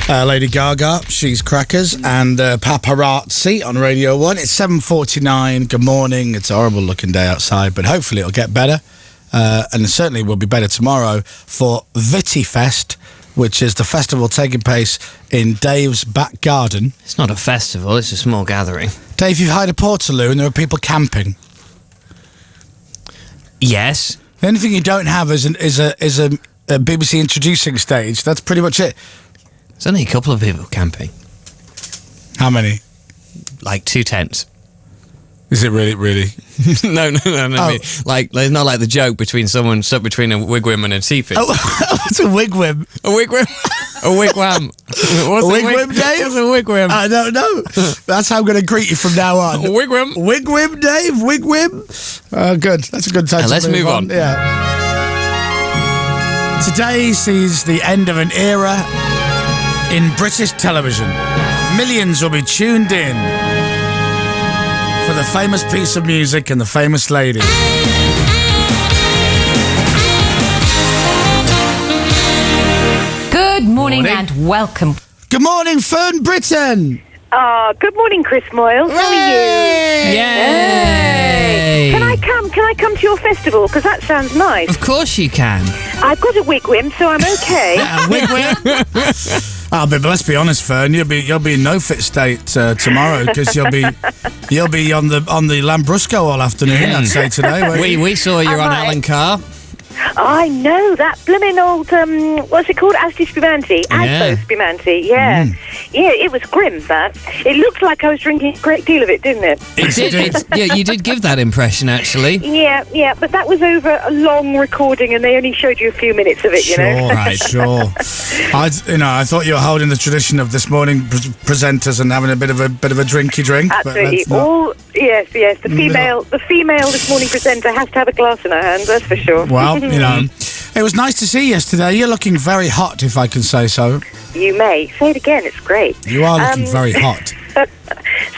Lady Gaga, She's Crackers, and Paparazzi on Radio 1. It's 7:49. Good morning. It's a horrible looking day outside, but hopefully it'll get better. And it certainly will be better tomorrow for Vitifest, which is the festival taking place in Dave's back garden. It's not a festival, it's a small gathering. Dave, you've hired a portaloo and there are people camping. Yes. The only thing you don't have is a BBC introducing stage. That's pretty much it. There's only a couple of people camping. How many? Like 2 tents. Is it really? No. Oh. I mean, like, there's not like the joke between someone stuck between a wigwam and a teepee. Oh, what's a wigwam? A wigwam? A wigwam. What's a wigwam, Dave? What's a wigwam? I don't know. That's how I'm going to greet you from now on. A wigwam. Wigwam, Dave. Wigwam. Good. That's a good time to let's move on. Yeah. Today sees the end of an era in British television. Millions will be tuned in for the famous piece of music and the famous lady. Good morning and welcome. Good morning, Fern Britton. Good morning, Chris Moyles. How are you? Yay! Can I come to your festival? Because that sounds nice. Of course you can. I've got a wigwam, so I'm okay. Wigwam. But let's be honest, Fern. You'll be in no fit state tomorrow because you'll be on the Lambrusco all afternoon. I'd say today. We saw you on Alan Carr. I know, that blooming old, what's it called? Aspi Spumante. Aspo Spumante, yeah. Yeah, it was grim, that. It looked like I was drinking a great deal of it, didn't it? It did. Yeah, you did give that impression, actually. Yeah, but that was over a long recording and they only showed you a few minutes of it, you know? Sure. I thought you were holding the tradition of this morning presenters and having a bit of a drinky drink. Absolutely. Yes. The female this morning presenter has to have a glass in her hand, that's for sure. Well, it was nice to see you yesterday. You're looking very hot, if I can say so. You may. Say it again, it's great. You are looking very hot.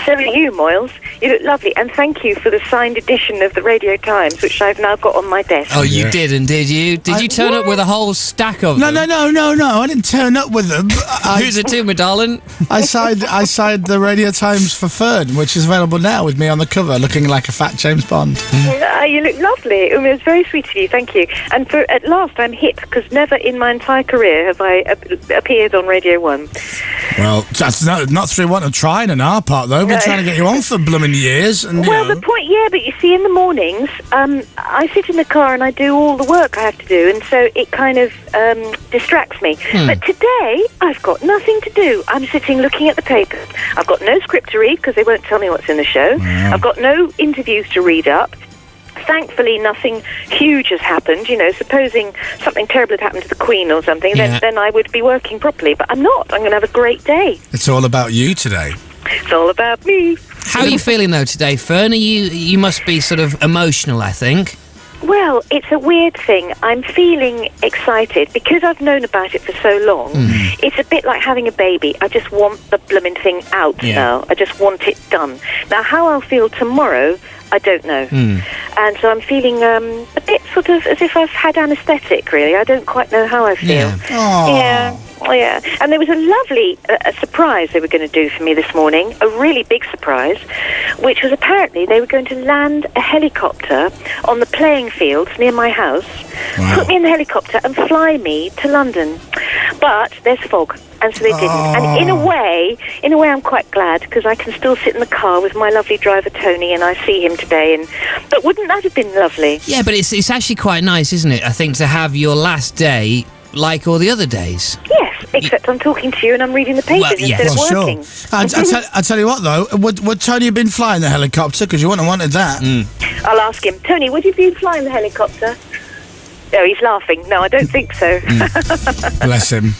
So are you, Moyles. You look lovely, and thank you for the signed edition of the Radio Times, which I've now got on my desk. Oh, you didn't, did you? Did you turn up with a whole stack of them? No. I didn't turn up with them. Who's it to, my darling? I signed the Radio Times for Fern, which is available now with me on the cover, looking like a fat James Bond. You look lovely. It was very sweet of you, thank you. And at last I'm hip, because never in my entire career have I appeared on Radio 1. Well, that's not through want of trying on our part, though. We've been trying to get you on for blooming years. And, the point, but you see, in the mornings, I sit in the car and I do all the work I have to do, and so it kind of distracts me. But today, I've got nothing to do. I'm sitting looking at the papers. I've got no script to read, because they won't tell me what's in the show. Wow. I've got no interviews to read up. Thankfully, nothing huge has happened. Supposing something terrible had happened to the Queen or something, then I would be working properly. But I'm not. I'm going to have a great day. It's all about you today. It's all about me. How are you feeling, though, today, Fern? You must be sort of emotional, I think. Well, it's a weird thing. I'm feeling excited because I've known about it for so long. It's a bit like having a baby. I just want the blooming thing out now. I just want it done. Now, how I'll feel tomorrow, I don't know. And so I'm feeling a bit sort of as if I've had anaesthetic, really. I don't quite know how I feel. Yeah. And there was a lovely surprise they were going to do for me this morning, a really big surprise, which was apparently they were going to land a helicopter on the playing fields near my house, put me in the helicopter and fly me to London. But there's fog, and so they didn't. And in a way I'm quite glad, because I can still sit in the car with my lovely driver Tony, and I see him today. But wouldn't that have been lovely? Yeah, but it's actually quite nice, isn't it, I think, to have your last day like all the other days. Yes, except I'm talking to you and I'm reading the papers instead of working. Sure. I tell you what, though, would Tony have been flying the helicopter? Because you wouldn't have wanted that. I'll ask him. Tony, would you be flying the helicopter? No, he's laughing. No, I don't think so. Bless him.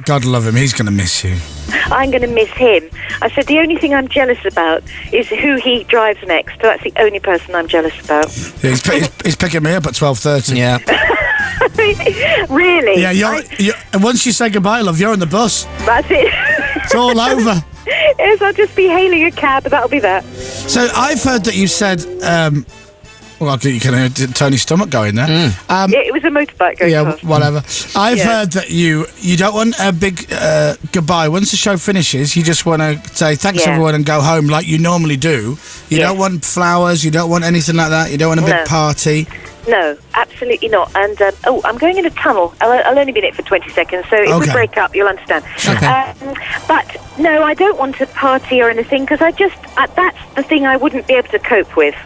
God love him. He's going to miss you. I'm going to miss him. I said the only thing I'm jealous about is who he drives next. That's the only person I'm jealous about. Yeah, he's picking me up at 12:30. Yeah. Really? Yeah, once you say goodbye, love, you're on the bus. That's it. It's all over. Yes, I'll just be hailing a cab. That'll be that. So I've heard that you said Well, you can hear Tony's stomach going there. Yeah, it was a motorbike going past. Whatever. I've heard that you don't want a big goodbye. Once the show finishes, you just want to say thanks everyone and go home like you normally do. You don't want flowers. You don't want anything like that. You don't want a big party. No, absolutely not. And, I'm going in a tunnel. I'll only be in it for 20 seconds, so if we break up, you'll understand. Okay. But, no, I don't want a party or anything, because that's the thing I wouldn't be able to cope with.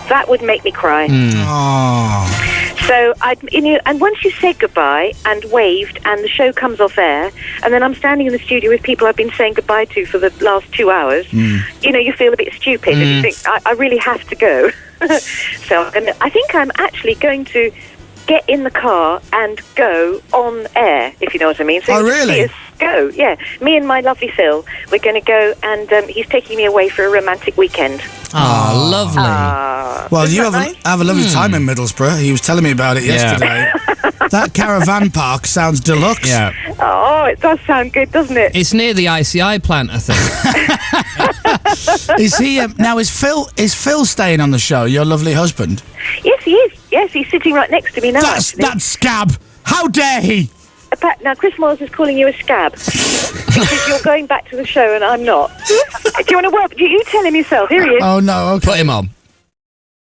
That would make me cry. Oh. So, and once you said goodbye and waved and the show comes off air, and then I'm standing in the studio with people I've been saying goodbye to for the last 2 hours, you feel a bit stupid and you think, I really have to go. So I think I'm actually going to get in the car and go on air, if you know what I mean. So really? Go, yeah. Me and my lovely Phil, we're going to go, and he's taking me away for a romantic weekend. Oh, lovely. Well, you have a lovely time in Middlesbrough. He was telling me about it yesterday. That caravan park sounds deluxe. Yeah. Oh, it does sound good, doesn't it? It's near the ICI plant, I think. Is he now? Is Phil staying on the show? Your lovely husband? Yes, he is. Yes, he's sitting right next to me now. That scab! How dare he? Now, Chris Moyles is calling you a scab because you're going back to the show and I'm not. Do you want to work? You tell him yourself. Here he is. Oh no! Okay. Put him on.